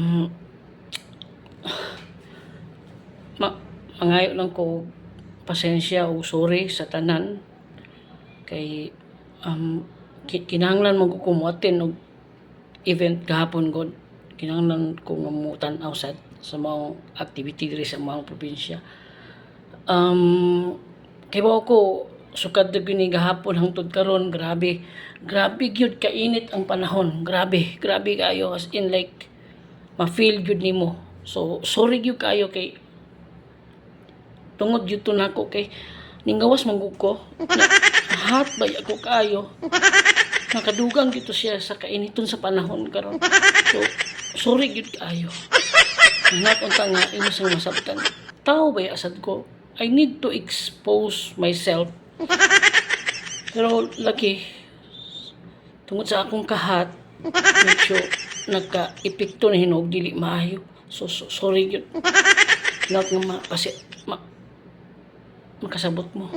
Hmm, ma mangayo lang ko pasensya o sorry sa tanan kay kinahanglan mo ko kumuatin og event gahapon god. Kinahanglan ko mamutan-aw sa mga activity diri sa mga probinsya. Kay bao ko sukad na gini gahapon hangtod karon, grabe gyud kainit ang panahon, grabe kayo, as in like ma-feel gyud nimo. So sorry gyud kayo kay tungod gyud to nako kay ninggawas man gud ko hot ba ako kayo, nakadugang gyud to siya sa kainiton sa panahon karon. So sorry gyud kayo, anak unta nga inyong sang masabtan tao ba asad ko, I need to expose myself. Pero laki tungod sa akong kahat medyo nagka-epekto na hinog dili maayo. So sorry gyud. Not nga makasabot mo.